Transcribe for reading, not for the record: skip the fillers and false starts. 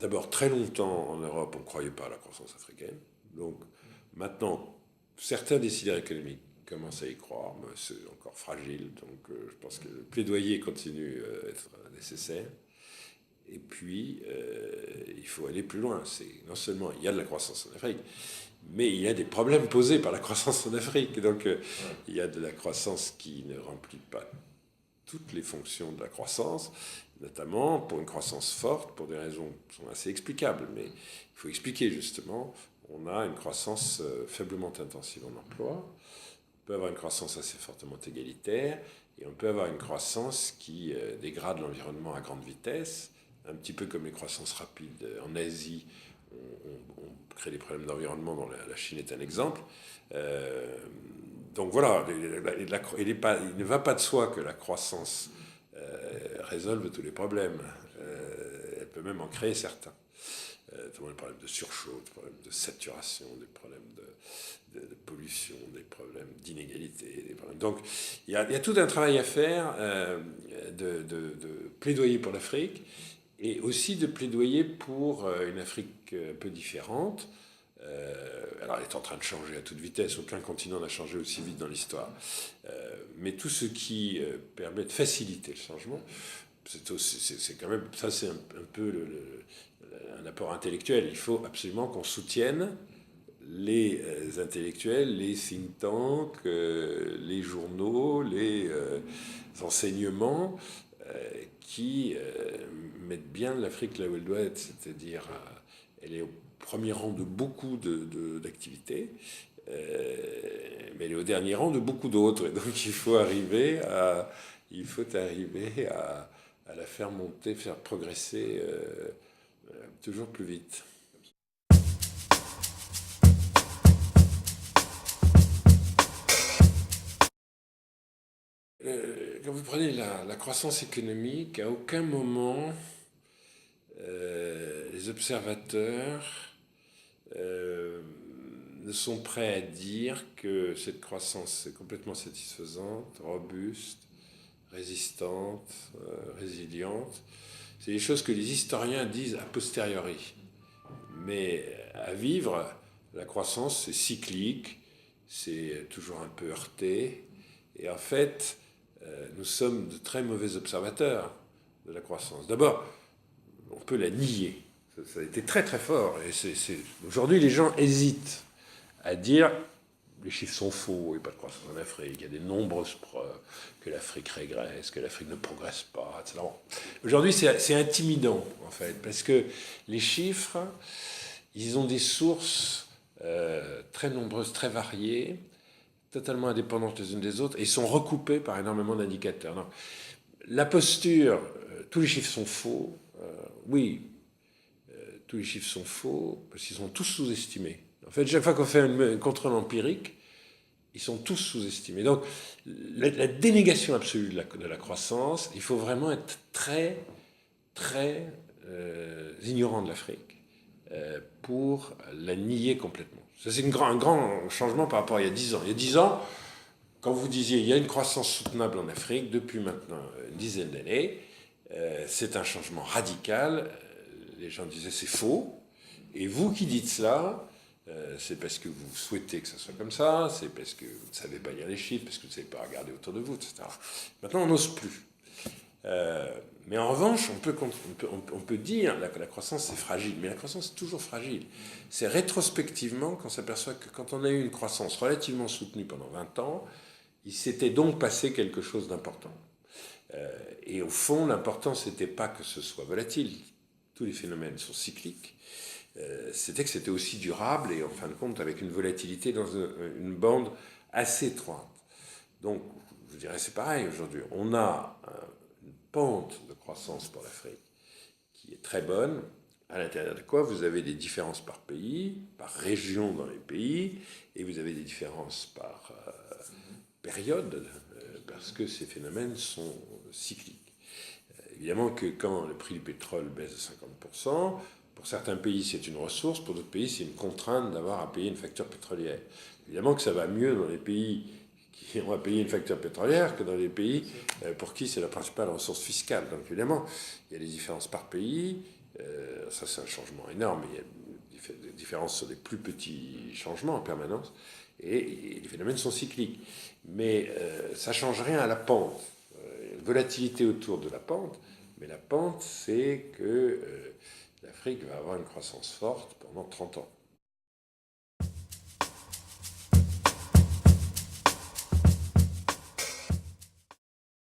d'abord, très longtemps en Europe, on ne croyait pas à la croissance africaine. Donc maintenant, certains décideurs économiques commencent à y croire, mais c'est encore fragile. Donc je pense que le plaidoyer continue à être nécessaire. Et puis, il faut aller plus loin. Non seulement il y a de la croissance en Afrique, mais il y a des problèmes posés par la croissance en Afrique. Donc, il y a de la croissance qui ne remplit pas toutes les fonctions de la croissance, notamment pour une croissance forte, pour des raisons qui sont assez explicables. Mais il faut expliquer justement, on a une croissance faiblement intensive en emploi, on peut avoir une croissance assez fortement égalitaire, et on peut avoir une croissance qui dégrade l'environnement à grande vitesse, un petit peu comme les croissances rapides en Asie. On crée des problèmes d'environnement, dont la Chine est un exemple. Donc voilà, il ne va pas de soi que la croissance résolve tous les problèmes. Elle peut même en créer certains. Des problèmes de surchauffe, des problèmes de saturation, des problèmes de pollution, des problèmes d'inégalité. Donc il y a tout un travail à faire de plaidoyer pour l'Afrique et aussi de plaidoyer pour une Afrique un peu différente. Alors elle est en train de changer à toute vitesse, aucun continent n'a changé aussi vite dans l'histoire. Mais tout ce qui permet de faciliter le changement, c'est quand même, ça c'est un peu un apport intellectuel. Il faut absolument qu'on soutienne les intellectuels, les think tanks, les journaux, les enseignements qui mettent bien l'Afrique là où elle doit être, c'est-à-dire elle est au premier rang de beaucoup d'activités, mais elle est au dernier rang de beaucoup d'autres. Et donc il faut arriver à la faire monter, faire progresser toujours plus vite. Quand vous prenez la croissance économique, à aucun moment les observateurs ne sont prêts à dire que cette croissance est complètement satisfaisante, robuste, résistante, résiliente. C'est des choses que les historiens disent a posteriori. Mais à vivre, la croissance, c'est cyclique, c'est toujours un peu heurté. Et en fait, nous sommes de très mauvais observateurs de la croissance. D'abord, on peut la nier. Ça a été très très fort. Et aujourd'hui, les gens hésitent à dire les chiffres sont faux, il n'y a pas de croissance en Afrique, il y a des nombreuses preuves que l'Afrique régresse, que l'Afrique ne progresse pas, etc. Aujourd'hui, c'est intimidant, en fait, parce que les chiffres, ils ont des sources très nombreuses, très variées, totalement indépendantes les unes des autres, et sont recoupées par énormément d'indicateurs. Donc, la posture, tous les chiffres sont faux, oui, tous les chiffres sont faux, parce qu'ils sont tous sous-estimés. En fait, chaque fois qu'on fait un contrôle empirique, ils sont tous sous-estimés. Donc, la dénégation absolue de la croissance, il faut vraiment être très, très ignorant de l'Afrique pour la nier complètement. Ça, c'est un grand changement par rapport à il y a 10 ans. Il y a 10 ans, quand vous disiez il y a une croissance soutenable en Afrique depuis maintenant une dizaine d'années, c'est un changement radical. Les gens disaient c'est faux. Et vous qui dites cela, c'est parce que vous souhaitez que ça soit comme ça, c'est parce que vous ne savez pas lire les chiffres, parce que vous ne savez pas regarder autour de vous, etc. Maintenant, on n'ose plus. Mais en revanche, on peut dire que la croissance c'est fragile, mais la croissance est toujours fragile. C'est rétrospectivement qu'on s'aperçoit que quand on a eu une croissance relativement soutenue pendant 20 ans, il s'était donc passé quelque chose d'important. Et au fond, l'important, c'était pas que ce soit volatile. Tous les phénomènes sont cycliques. C'était que c'était aussi durable et en fin de compte avec une volatilité dans une bande assez étroite. Donc, je dirais c'est pareil aujourd'hui. On a une pente de croissance pour l'Afrique qui est très bonne, à l'intérieur de quoi vous avez des différences par pays, par région dans les pays, et vous avez des différences par période, parce que ces phénomènes sont cycliques. Évidemment que quand le prix du pétrole baisse de 50%, pour certains pays, c'est une ressource, pour d'autres pays, c'est une contrainte d'avoir à payer une facture pétrolière. Évidemment que ça va mieux dans les pays qui ont à payer une facture pétrolière que dans les pays pour qui c'est la principale ressource fiscale. Donc évidemment, il y a des différences par pays, Ça, c'est un changement énorme. Il y a des différences sur des plus petits changements en permanence. Et les phénomènes sont cycliques. Mais ça ne change rien à la pente. Il y a une volatilité autour de la pente. Mais la pente, c'est que l'Afrique va avoir une croissance forte pendant 30 ans.